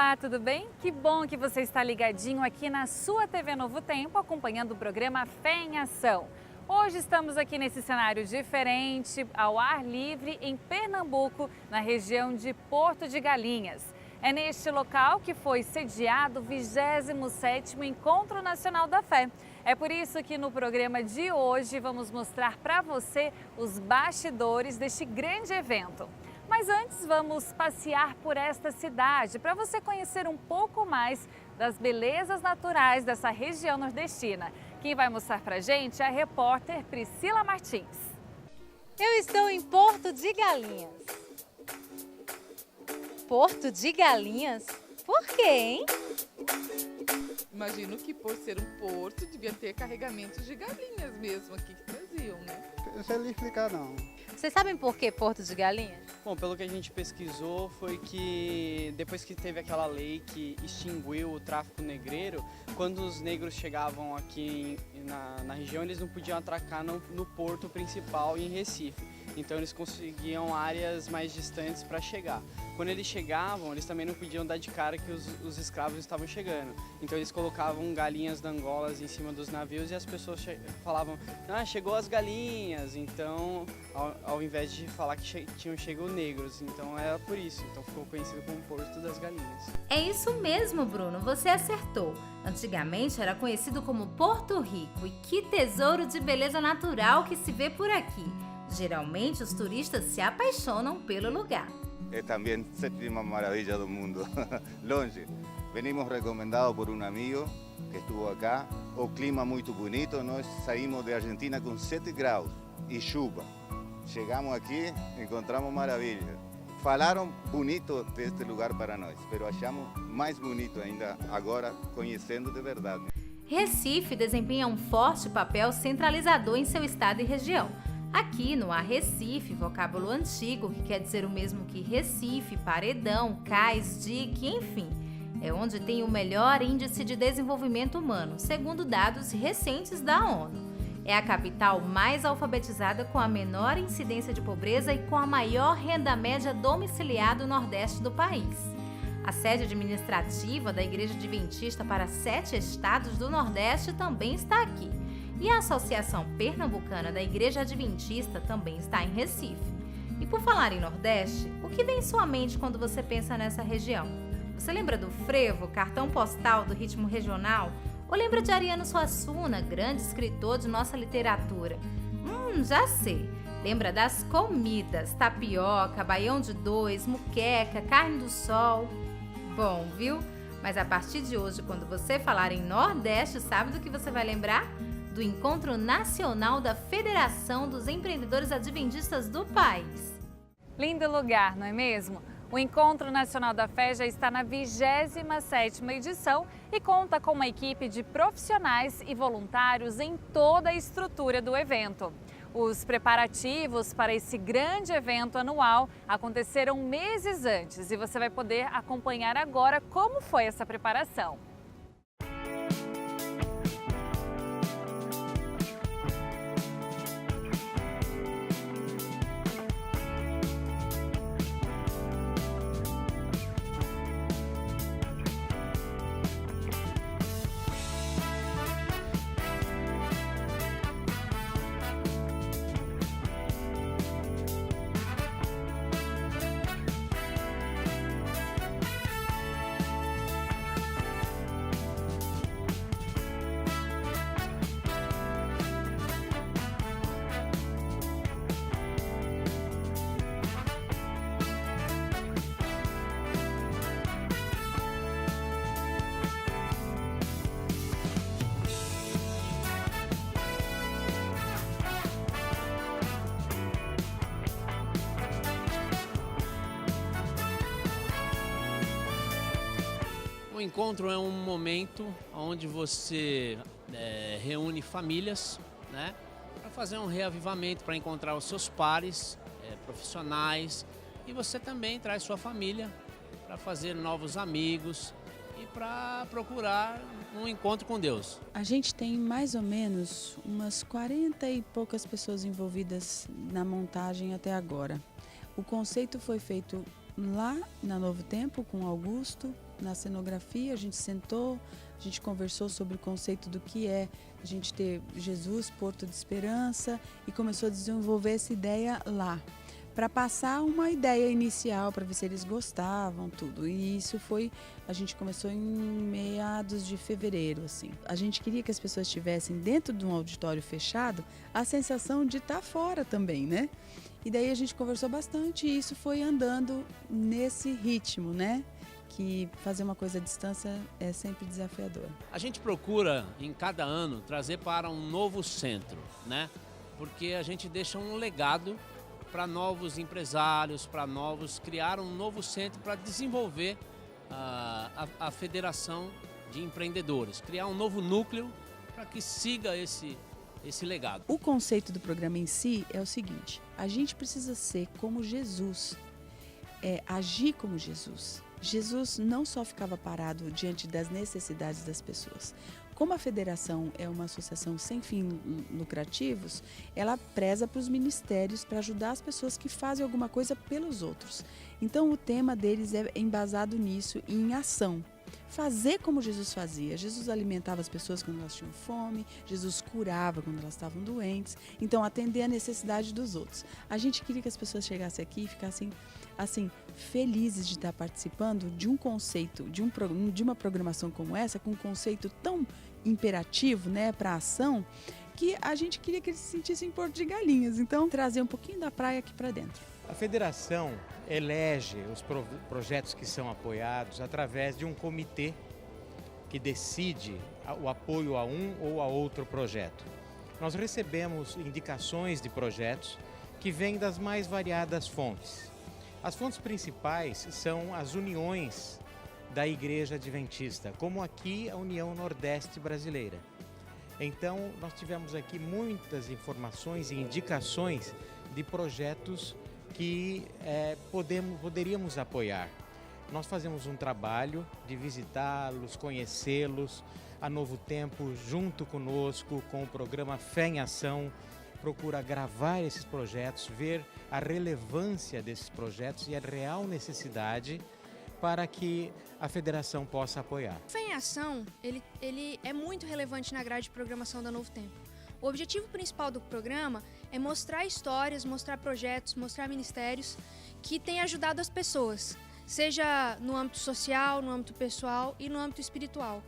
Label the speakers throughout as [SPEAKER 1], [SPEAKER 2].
[SPEAKER 1] Olá, tudo bem? Que bom que você está ligadinho aqui na sua TV Novo Tempo, acompanhando o programa Fé em Ação. Hoje estamos aqui nesse cenário diferente, ao ar livre, em Pernambuco, na região de Porto de Galinhas. É neste local que foi sediado o 27º Encontro Nacional da Fé. É por isso que no programa de hoje vamos mostrar para você os bastidores deste grande evento. Mas antes vamos passear por esta cidade para você conhecer um pouco mais das belezas naturais dessa região nordestina. Quem vai mostrar para a gente é a repórter Priscila Martins.
[SPEAKER 2] Eu estou em Porto de Galinhas. Porto de Galinhas? Por quê, hein?
[SPEAKER 3] Imagino que por ser um porto, devia ter carregamentos de galinhas mesmo aqui que traziam, né?
[SPEAKER 4] Não sei lhe explicar, não.
[SPEAKER 2] Vocês sabem por que Porto de Galinhas?
[SPEAKER 5] Bom, pelo que a gente pesquisou, foi que depois que teve aquela lei que extinguiu o tráfico negreiro, quando os negros chegavam aqui na região, eles não podiam atracar no porto principal em Recife. Então eles conseguiam áreas mais distantes para chegar. Quando eles chegavam, eles também não podiam dar de cara que os escravos estavam chegando. Então eles colocavam galinhas dangolas em cima dos navios e as pessoas falavam, ah, chegou as galinhas. Então, ao invés de falar que tinham chegado negros, então era por isso. Então ficou conhecido como Porto das Galinhas.
[SPEAKER 2] É isso mesmo, Bruno, você acertou. Antigamente era conhecido como Porto Rico e que tesouro de beleza natural que se vê por aqui. Geralmente os turistas se apaixonam pelo lugar.
[SPEAKER 6] É também a sétima maravilha do mundo. Longe. Venimos recomendados por um amigo que estuvo acá. O clima muito bonito. Nós saímos de Argentina com 7 graus e chuva. Chegamos aqui, encontramos maravilha. Falaram bonito deste lugar para nós, mas achamos mais bonito ainda agora, conhecendo de verdade.
[SPEAKER 2] Recife desempenha um forte papel centralizador em seu estado e região. Aqui no Arrecife, vocábulo antigo que quer dizer o mesmo que Recife, Paredão, Cais, Dique, enfim, é onde tem o melhor índice de desenvolvimento humano, segundo dados recentes da ONU. É a capital mais alfabetizada com a menor incidência de pobreza e com a maior renda média domiciliar do Nordeste do país. A sede administrativa da Igreja Adventista para 7 estados do Nordeste também está aqui. E a Associação Pernambucana da Igreja Adventista também está em Recife. E por falar em Nordeste, o que vem em sua mente quando você pensa nessa região? Você lembra do frevo, cartão postal do ritmo regional? Ou lembra de Ariano Suassuna, grande escritor de nossa literatura? Já sei. Lembra das comidas, tapioca, baião de dois, muqueca, carne do sol? Bom, viu? Mas a partir de hoje, quando você falar em Nordeste, sabe do que você vai lembrar? Do Encontro Nacional da Federação dos Empreendedores Adventistas do país.
[SPEAKER 1] Lindo lugar, não é mesmo? O Encontro Nacional da Fé já está na 27ª edição e conta com uma equipe de profissionais e voluntários em toda a estrutura do evento. Os preparativos para esse grande evento anual aconteceram meses antes e você vai poder acompanhar agora como foi essa preparação.
[SPEAKER 7] O encontro é um momento onde você reúne famílias, né, para fazer um reavivamento, para encontrar os seus pares profissionais, e você também traz sua família para fazer novos amigos e para procurar um encontro com Deus.
[SPEAKER 8] A gente tem mais ou menos umas 40 e poucas pessoas envolvidas na montagem até agora. O conceito foi feito lá na Novo Tempo com Augusto na cenografia, a gente sentou, a gente conversou sobre o conceito do que é a gente ter Jesus, Porto de Esperança, e começou a desenvolver essa ideia lá, para passar uma ideia inicial, para ver se eles gostavam, tudo. E isso foi, a gente começou em meados de fevereiro, assim. A gente queria que as pessoas tivessem dentro de um auditório fechado a sensação de estar fora também, né? E daí a gente conversou bastante e isso foi andando nesse ritmo, né? Que fazer uma coisa à distância é sempre desafiador.
[SPEAKER 7] A gente procura, em cada ano, trazer para um novo centro, né? Porque a gente deixa um legado para novos empresários, para novos, criar um novo centro para desenvolver a Federação de Empreendedores, criar um novo núcleo para que siga esse legado.
[SPEAKER 8] O conceito do programa em si é o seguinte: a gente precisa ser como Jesus, agir como Jesus. Jesus não só ficava parado diante das necessidades das pessoas. Como a federação é uma associação sem fins lucrativos, ela preza para os ministérios para ajudar as pessoas que fazem alguma coisa pelos outros. Então o tema deles é embasado nisso, em ação. Fazer como Jesus fazia. Jesus alimentava as pessoas quando elas tinham fome, Jesus curava quando elas estavam doentes. Então atender a necessidade dos outros. A gente queria que as pessoas chegassem aqui e ficassem assim, felizes de estar participando de um conceito, de uma programação como essa, com um conceito tão imperativo, né, para a ação, que a gente queria que eles se sentissem em Porto de Galinhas. Então, trazer um pouquinho da praia aqui para dentro.
[SPEAKER 4] A federação elege os projetos que são apoiados através de um comitê que decide o apoio a um ou a outro projeto. Nós recebemos indicações de projetos que vêm das mais variadas fontes. As fontes principais são as uniões da Igreja Adventista, como aqui a União Nordeste Brasileira. Então, nós tivemos aqui muitas informações e indicações de projetos que poderíamos apoiar. Nós fazemos um trabalho de visitá-los, conhecê-los, a Novo Tempo, junto conosco, com o programa Fé em Ação, procura gravar esses projetos, ver a relevância desses projetos e a real necessidade para que a federação possa apoiar.
[SPEAKER 9] O Fé em Ação, ele é muito relevante na grade de programação da Novo Tempo. O objetivo principal do programa é mostrar histórias, mostrar projetos, mostrar ministérios que têm ajudado as pessoas, seja no âmbito social, no âmbito pessoal e no âmbito espiritual.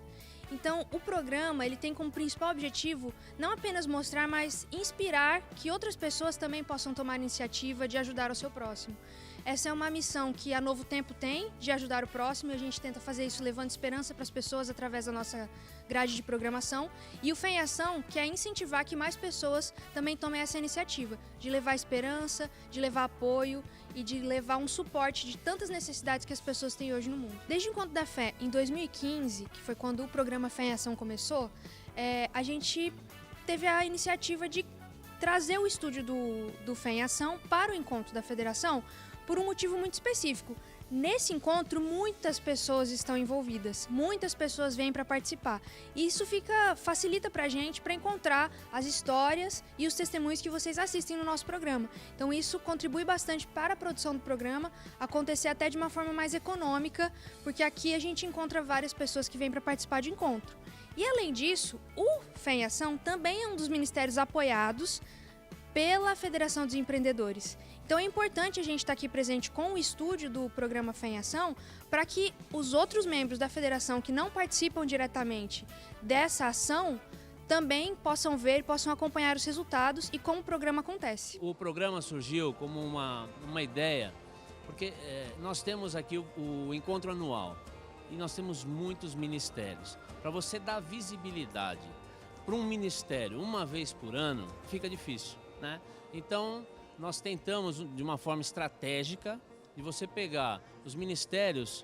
[SPEAKER 9] Então, o programa ele tem como principal objetivo não apenas mostrar, mas inspirar que outras pessoas também possam tomar a iniciativa de ajudar o seu próximo. Essa é uma missão que a Novo Tempo tem, de ajudar o próximo, e a gente tenta fazer isso levando esperança para as pessoas através da nossa grade de programação. E o Fé em Ação quer incentivar que mais pessoas também tomem essa iniciativa, de levar esperança, de levar apoio e de levar um suporte de tantas necessidades que as pessoas têm hoje no mundo. Desde o Encontro da Fé, em 2015, que foi quando o programa Fé em Ação começou, a gente teve a iniciativa de trazer o estúdio do Fé em Ação para o Encontro da Federação por um motivo muito específico. Nesse encontro, muitas pessoas estão envolvidas, muitas pessoas vêm para participar. E isso facilita para a gente para encontrar as histórias e os testemunhos que vocês assistem no nosso programa. Então isso contribui bastante para a produção do programa, acontecer até de uma forma mais econômica, porque aqui a gente encontra várias pessoas que vêm para participar de encontro. E além disso, o Fé em Ação também é um dos ministérios apoiados pela Federação dos Empreendedores. Então é importante a gente estar aqui presente com o estúdio do programa Fé em Ação para que os outros membros da federação que não participam diretamente dessa ação também possam ver, possam acompanhar os resultados e como o programa acontece.
[SPEAKER 7] O programa surgiu como uma ideia, porque nós temos aqui o encontro anual e nós temos muitos ministérios. Para você dar visibilidade para um ministério uma vez por ano, fica difícil, né? Então, nós tentamos, de uma forma estratégica, de você pegar os ministérios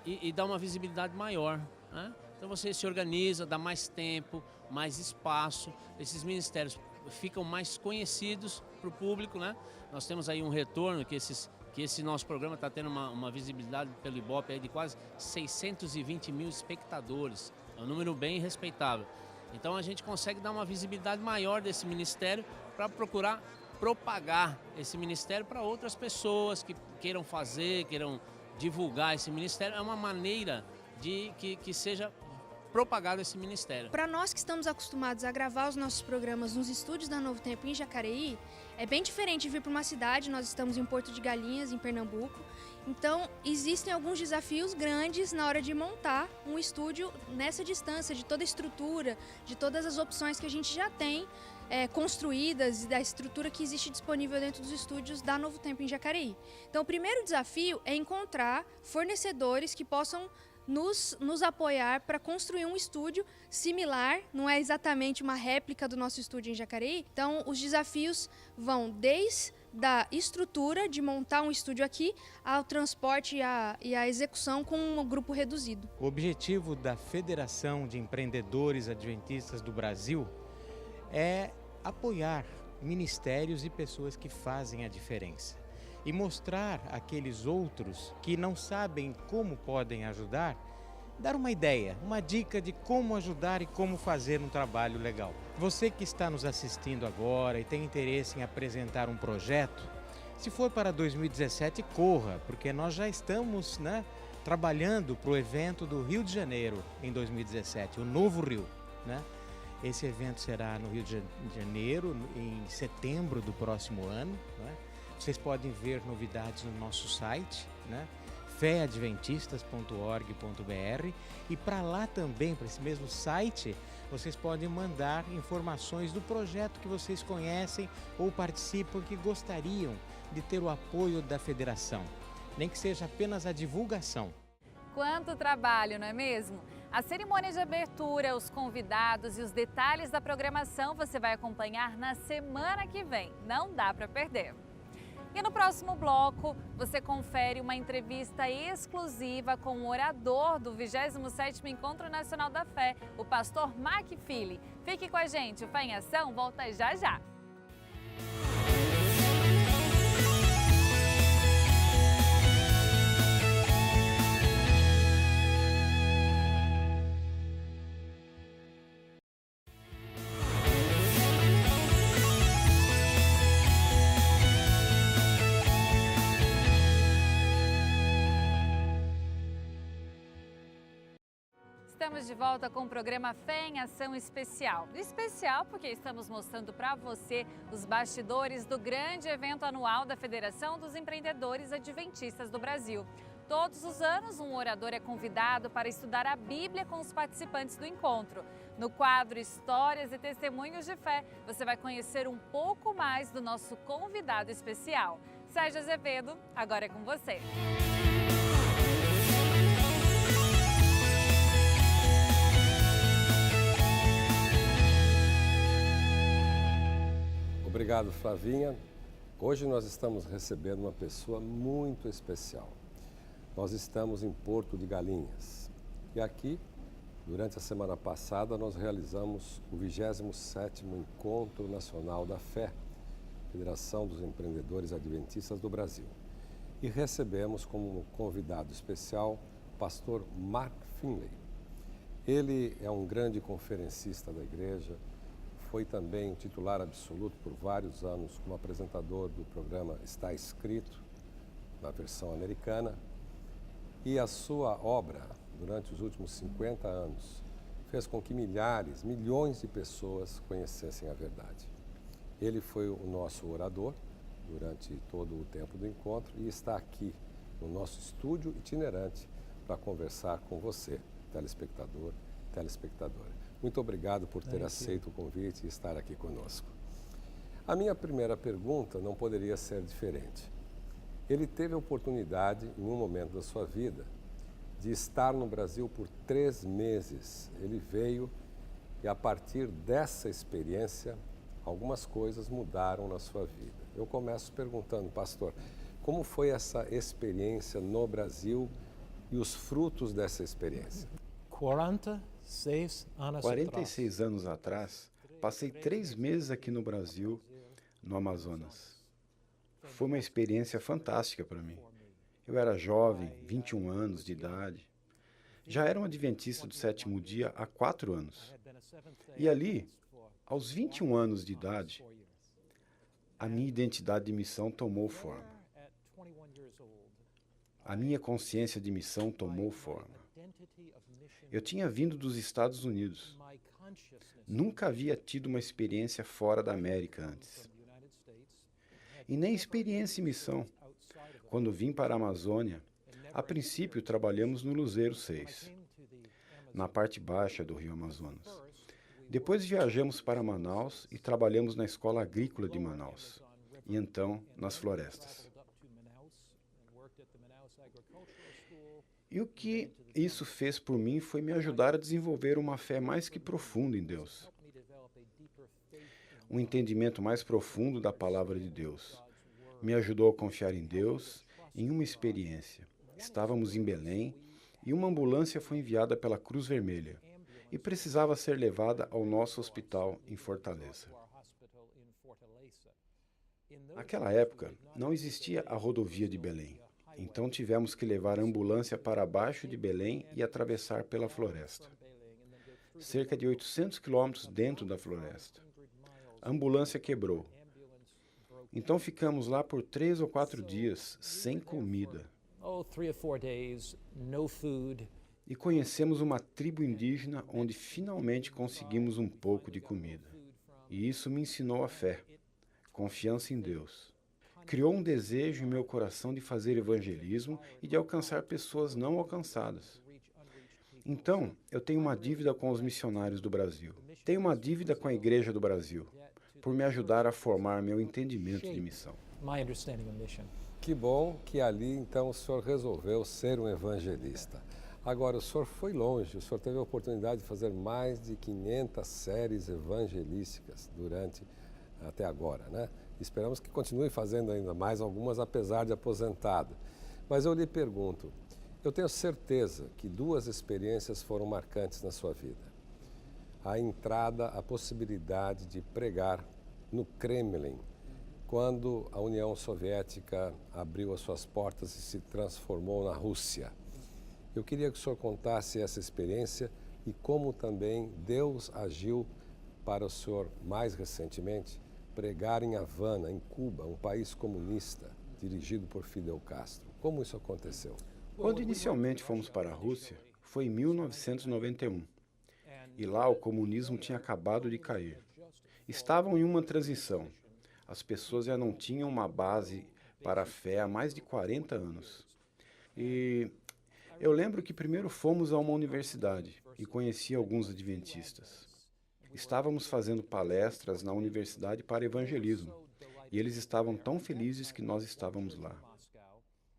[SPEAKER 7] e dar uma visibilidade maior, né? Então você se organiza, dá mais tempo, mais espaço, esses ministérios ficam mais conhecidos para o público, né? Nós temos aí um retorno que esse nosso programa está tendo uma visibilidade pelo Ibope aí de quase 620 mil espectadores, é um número bem respeitável. Então a gente consegue dar uma visibilidade maior desse ministério para procurar propagar esse ministério para outras pessoas que queiram fazer, queiram divulgar esse ministério, é uma maneira de que seja propagado esse ministério.
[SPEAKER 9] Para nós que estamos acostumados a gravar os nossos programas nos estúdios da Novo Tempo em Jacareí, é bem diferente de vir para uma cidade. Nós estamos em Porto de Galinhas, em Pernambuco. Então, existem alguns desafios grandes na hora de montar um estúdio nessa distância, de toda a estrutura, de todas as opções que a gente já tem construídas e da estrutura que existe disponível dentro dos estúdios da Novo Tempo em Jacareí. Então, o primeiro desafio é encontrar fornecedores que possam nos apoiar para construir um estúdio similar, não é exatamente uma réplica do nosso estúdio em Jacareí. Então, os desafios vão desde da estrutura de montar um estúdio aqui, ao transporte e a execução com um grupo reduzido.
[SPEAKER 4] O objetivo da Federação de Empreendedores Adventistas do Brasil é apoiar ministérios e pessoas que fazem a diferença e mostrar àqueles outros que não sabem como podem ajudar, dar uma ideia, uma dica de como ajudar e como fazer um trabalho legal. Você que está nos assistindo agora e tem interesse em apresentar um projeto, se for para 2017, corra, porque nós já estamos trabalhando para o evento do Rio de Janeiro em 2017, o Novo Rio. Esse evento será no Rio de Janeiro, em setembro do próximo ano. Vocês podem ver novidades no nosso site, feadventistas.org.br, e para lá também, para esse mesmo site, vocês podem mandar informações do projeto que vocês conhecem ou participam, que gostariam de ter o apoio da federação, nem que seja apenas a divulgação.
[SPEAKER 1] Quanto trabalho, não é mesmo? A cerimônia de abertura, os convidados e os detalhes da programação você vai acompanhar na semana que vem. Não dá para perder. E no próximo bloco, você confere uma entrevista exclusiva com o orador do 27º Encontro Nacional da Fé, o pastor Mark Philly. Fique com a gente, o Fé em Ação volta já já. Estamos de volta com o programa Fé em Ação Especial. Especial porque estamos mostrando para você os bastidores do grande evento anual da Federação dos Empreendedores Adventistas do Brasil. Todos os anos, um orador é convidado para estudar a Bíblia com os participantes do encontro. No quadro Histórias e Testemunhos de Fé, você vai conhecer um pouco mais do nosso convidado especial. Sérgio Azevedo, agora é com você.
[SPEAKER 10] Obrigado, Flavinha. Hoje nós estamos recebendo uma pessoa muito especial. Nós estamos em Porto de Galinhas e aqui, durante a semana passada, nós realizamos o 27º Encontro Nacional da Fé, Federação dos Empreendedores Adventistas do Brasil. E recebemos como convidado especial o pastor Mark Philly. Ele é um grande conferencista da igreja, foi também titular absoluto por vários anos como apresentador do programa Está Escrito, na versão americana, e a sua obra, durante os últimos 50 anos, fez com que milhões de pessoas conhecessem a verdade. Ele foi o nosso orador durante todo o tempo do encontro e está aqui no nosso estúdio itinerante para conversar com você, telespectador, telespectadora. Muito obrigado por ter aceito o convite e estar aqui conosco. A minha primeira pergunta não poderia ser diferente. Ele teve a oportunidade, em um momento da sua vida, de estar no Brasil por 3 meses. Ele veio e, a partir dessa experiência, algumas coisas mudaram na sua vida. Eu começo perguntando, pastor, como foi essa experiência no Brasil e os frutos dessa experiência?
[SPEAKER 11] 46 anos atrás, passei 3 meses aqui no Brasil, no Amazonas. Foi uma experiência fantástica para mim. Eu era jovem, 21 anos de idade. Já era um adventista do 7º dia há 4 anos. E ali, aos 21 anos de idade, a minha identidade de missão tomou forma. a minha consciência de missão tomou forma. Eu tinha vindo dos Estados Unidos. Nunca havia tido uma experiência fora da América antes. E nem experiência em missão. Quando vim para a Amazônia, a princípio trabalhamos no Luzeiro 6, na parte baixa do rio Amazonas. Depois viajamos para Manaus e trabalhamos na Escola Agrícola de Manaus, e então nas florestas. E o que isso fez por mim foi me ajudar a desenvolver uma fé mais que profunda em Deus. Um entendimento mais profundo da palavra de Deus. Me ajudou a confiar em Deus, em uma experiência. Estávamos em Belém e uma ambulância foi enviada pela Cruz Vermelha e precisava ser levada ao nosso hospital em Fortaleza. Naquela época, não existia a rodovia de Belém. Então tivemos que levar a ambulância para baixo de Belém e atravessar pela floresta. Cerca de 800 quilômetros dentro da floresta. A ambulância quebrou. Então ficamos lá por 3 ou 4 dias, sem comida. E conhecemos uma tribo indígena onde finalmente conseguimos um pouco de comida. E isso me ensinou a fé, confiança em Deus. Criou um desejo em meu coração de fazer evangelismo e de alcançar pessoas não alcançadas. Então, eu tenho uma dívida com os missionários do Brasil. Tenho uma dívida com a Igreja do Brasil, por me ajudar a formar meu entendimento de missão.
[SPEAKER 10] Que bom que ali, então, o senhor resolveu ser um evangelista. Agora, o senhor foi longe, o senhor teve a oportunidade de fazer mais de 500 séries evangelísticas até agora, né? Esperamos que continue fazendo ainda mais algumas, apesar de aposentado. Mas eu lhe pergunto, eu tenho certeza que 2 experiências foram marcantes na sua vida. A entrada, a possibilidade de pregar no Kremlin, quando a União Soviética abriu as suas portas e se transformou na Rússia. Eu queria que o senhor contasse essa experiência e como também Deus agiu para o senhor, mais recentemente, pregar em Havana, em Cuba, um país comunista, dirigido por Fidel Castro. Como isso aconteceu?
[SPEAKER 11] Quando inicialmente fomos para a Rússia, foi em 1991. E lá o comunismo tinha acabado de cair. Estavam em uma transição. As pessoas já não tinham uma base para a fé há mais de 40 anos. E eu lembro que primeiro fomos a uma universidade e conheci alguns adventistas. Estávamos fazendo palestras na universidade para evangelismo, e eles estavam tão felizes que nós estávamos lá.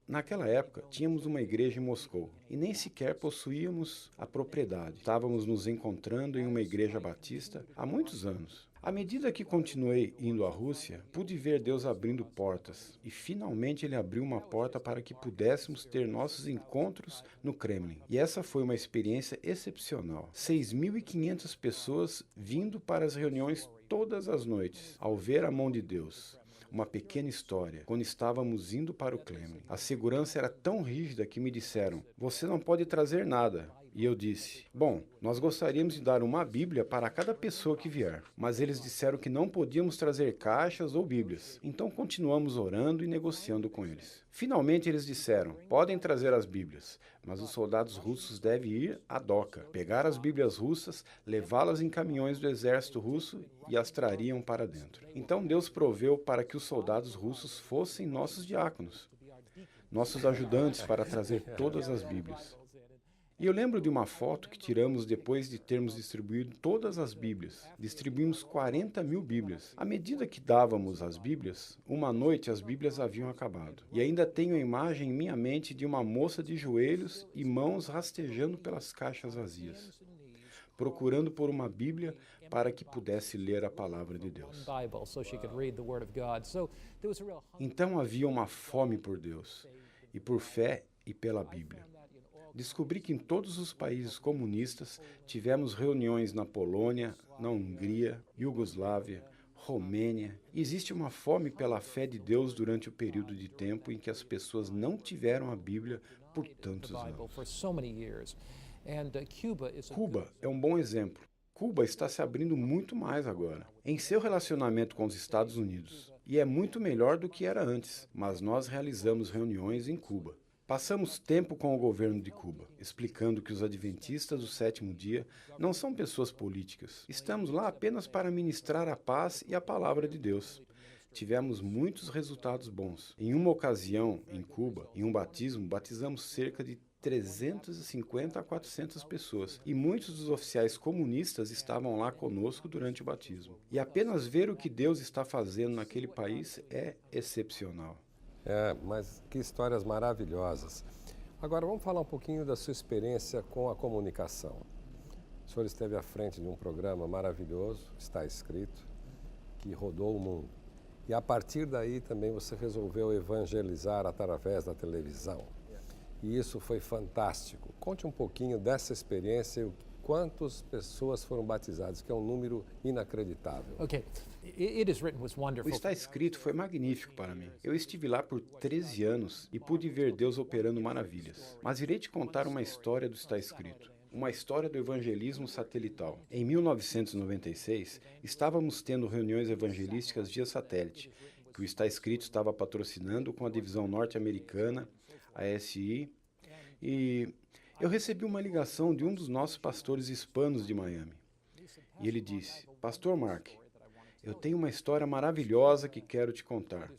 [SPEAKER 11] Naquela época, tínhamos uma igreja em Moscou, e nem sequer possuíamos a propriedade. Estávamos nos encontrando em uma igreja batista há muitos anos. À medida que continuei indo à Rússia, pude ver Deus abrindo portas, e finalmente Ele abriu uma porta para que pudéssemos ter nossos encontros no Kremlin. E essa foi uma experiência excepcional. 6.500 pessoas vindo para as reuniões todas as noites, ao ver a mão de Deus. Uma pequena história, quando estávamos indo para o Kremlin. A segurança era tão rígida que me disseram, você não pode trazer nada. E eu disse, bom, nós gostaríamos de dar uma Bíblia para cada pessoa que vier. Mas eles disseram que não podíamos trazer caixas ou Bíblias. Então continuamos orando e negociando com eles. Finalmente eles disseram, podem trazer as Bíblias, mas os soldados russos devem ir à doca, pegar as Bíblias russas, levá-las em caminhões do exército russo e as trariam para dentro. Então Deus proveu para que os soldados russos fossem nossos diáconos, nossos ajudantes para trazer todas as Bíblias. E eu lembro de uma foto que tiramos depois de termos distribuído todas as Bíblias. Distribuímos 40.000 Bíblias. À medida que dávamos as Bíblias, uma noite as Bíblias haviam acabado. E ainda tenho a imagem em minha mente de uma moça de joelhos e mãos rastejando pelas caixas vazias, procurando por uma Bíblia para que pudesse ler a palavra de Deus. Então havia uma fome por Deus, e por fé e pela Bíblia. Descobri que em todos os países comunistas tivemos reuniões na Polônia, na Hungria, Iugoslávia, Romênia. Existe uma fome pela fé de Deus durante o período de tempo em que as pessoas não tiveram a Bíblia por tantos anos. Cuba é um bom exemplo. Cuba está se abrindo muito mais agora, em seu relacionamento com os Estados Unidos. E é muito melhor do que era antes, mas nós realizamos reuniões em Cuba. Passamos tempo com o governo de Cuba, explicando que os adventistas do sétimo dia não são pessoas políticas. Estamos lá apenas para ministrar a paz e a palavra de Deus. Tivemos muitos resultados bons. Em uma ocasião, em Cuba, em um batismo, batizamos cerca de 350 a 400 pessoas. E muitos dos oficiais comunistas estavam lá conosco durante o batismo. E apenas ver o que Deus está fazendo naquele país é excepcional.
[SPEAKER 10] Mas que histórias maravilhosas. Agora vamos falar um pouquinho da sua experiência com a comunicação. O senhor esteve à frente de um programa maravilhoso, Está Escrito, que rodou o mundo. E a partir daí também você resolveu evangelizar através da televisão. E isso foi fantástico. Conte um pouquinho dessa experiência e quantas pessoas foram batizadas, que é um número inacreditável.
[SPEAKER 11] O Está Escrito foi magnífico para mim. Eu estive lá por 13 anos e pude ver Deus operando maravilhas. Mas irei te contar uma história do Está Escrito. Uma história do evangelismo satelital. Em 1996, estávamos tendo reuniões evangelísticas via satélite, que o Está Escrito estava patrocinando com a divisão norte-americana, a ASI, e eu recebi uma ligação de um dos nossos pastores hispanos de Miami. E ele disse: Pastor Mark, eu tenho uma história maravilhosa que quero te contar.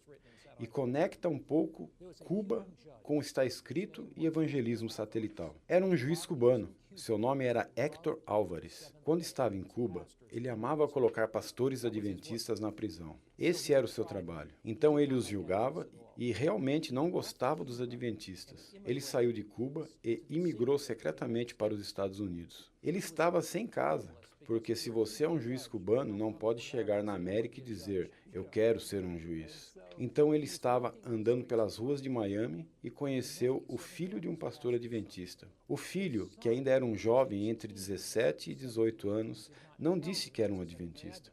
[SPEAKER 11] E conecta um pouco Cuba com o Está Escrito e evangelismo satelital. Era um juiz cubano. Seu nome era Héctor Álvares. Quando estava em Cuba, ele amava colocar pastores adventistas na prisão. Esse era o seu trabalho. Então ele os julgava e realmente não gostava dos adventistas. Ele saiu de Cuba e imigrou secretamente para os Estados Unidos. Ele estava sem casa, porque se você é um juiz cubano, não pode chegar na América e dizer, eu quero ser um juiz. Então ele estava andando pelas ruas de Miami e conheceu o filho de um pastor adventista. O filho, que ainda era um jovem entre 17 e 18 anos, não disse que era um adventista.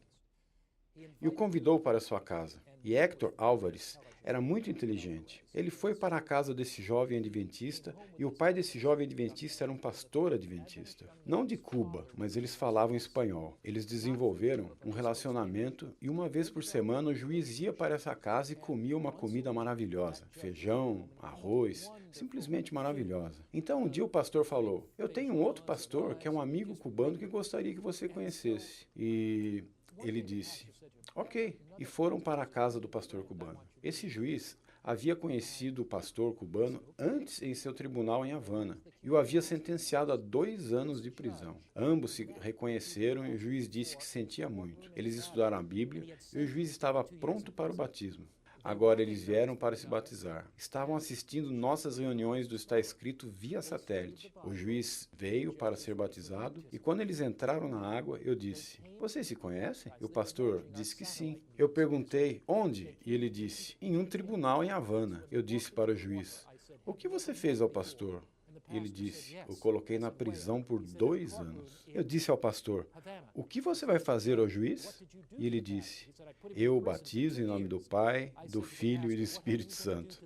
[SPEAKER 11] E o convidou para sua casa. E Héctor Álvares era muito inteligente. Ele foi para a casa desse jovem adventista e o pai desse jovem adventista era um pastor adventista. Não de Cuba, mas eles falavam espanhol. Eles desenvolveram um relacionamento e uma vez por semana o juiz ia para essa casa e comia uma comida maravilhosa. Feijão, arroz, simplesmente maravilhosa. Então um dia o pastor falou, eu tenho um outro pastor que é um amigo cubano que gostaria que você conhecesse. E ele disse, ok, e foram para a casa do pastor cubano. Esse juiz havia conhecido o pastor cubano antes em seu tribunal em Havana e o havia sentenciado a 2 anos de prisão. Ambos se reconheceram e o juiz disse que sentia muito. Eles estudaram a Bíblia e o juiz estava pronto para o batismo. Agora eles vieram para se batizar. Estavam assistindo nossas reuniões do Está Escrito via satélite. O juiz veio para ser batizado e quando eles entraram na água, eu disse, vocês se conhecem? E o pastor disse que sim. Eu perguntei, onde? E ele disse, em um tribunal em Havana. Eu disse para o juiz, o que você fez ao pastor? E ele disse, eu coloquei na prisão por 2 anos. Eu disse ao pastor, o que você vai fazer ao juiz? E ele disse, eu o batizo em nome do Pai, do Filho e do Espírito Santo.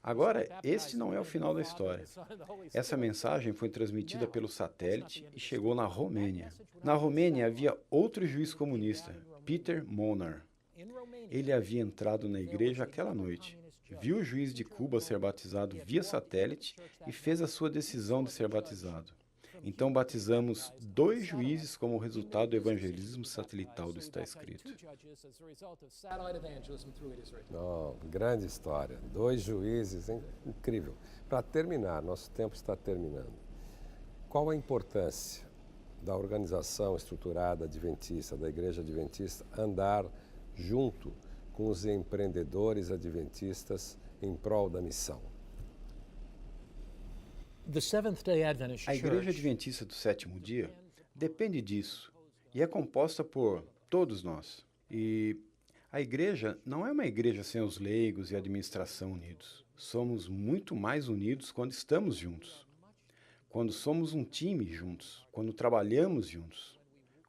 [SPEAKER 11] Agora, este não é o final da história. Essa mensagem foi transmitida pelo satélite e chegou na Romênia. Na Romênia havia outro juiz comunista, Peter Molnar. Ele havia entrado na igreja aquela noite. Viu o juiz de Cuba ser batizado via satélite e fez a sua decisão de ser batizado. Então batizamos 2 juízes como resultado do evangelismo satelital do Está Escrito.
[SPEAKER 10] Oh, grande história. 2 juízes, hein? Incrível. Para terminar, nosso tempo está terminando. Qual a importância da organização estruturada adventista, da igreja adventista, andar junto com os empreendedores adventistas em prol da missão?
[SPEAKER 11] A Igreja Adventista do Sétimo Dia depende disso e é composta por todos nós. E a igreja não é uma igreja sem os leigos e a administração unidos. Somos muito mais unidos quando estamos juntos, quando somos um time juntos, quando trabalhamos juntos,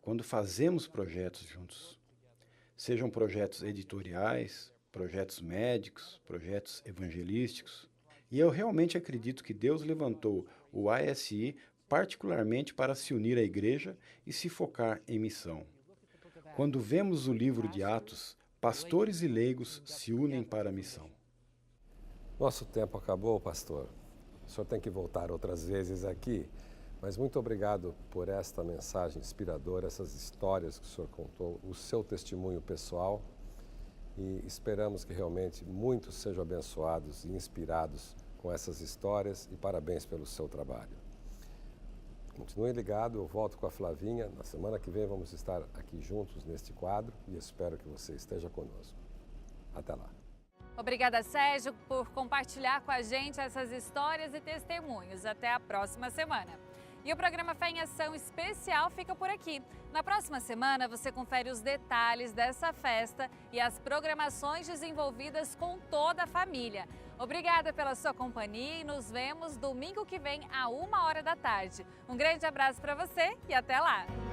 [SPEAKER 11] quando fazemos projetos juntos. Sejam projetos editoriais, projetos médicos, projetos evangelísticos. E eu realmente acredito que Deus levantou o ASI particularmente para se unir à igreja e se focar em missão. Quando vemos o livro de Atos, pastores e leigos se unem para a missão.
[SPEAKER 10] Nosso tempo acabou, pastor. O senhor tem que voltar outras vezes aqui. Mas muito obrigado por esta mensagem inspiradora, essas histórias que o senhor contou, o seu testemunho pessoal. E esperamos que realmente muitos sejam abençoados e inspirados com essas histórias, e parabéns pelo seu trabalho. Continue ligado, eu volto com a Flavinha. Na semana que vem vamos estar aqui juntos neste quadro e espero que você esteja conosco. Até lá.
[SPEAKER 1] Obrigada, Sérgio, por compartilhar com a gente essas histórias e testemunhos. Até a próxima semana. E o programa Fé em Ação especial fica por aqui. Na próxima semana você confere os detalhes dessa festa e as programações desenvolvidas com toda a família. Obrigada pela sua companhia e nos vemos domingo que vem à 1h da tarde. Um grande abraço para você e até lá!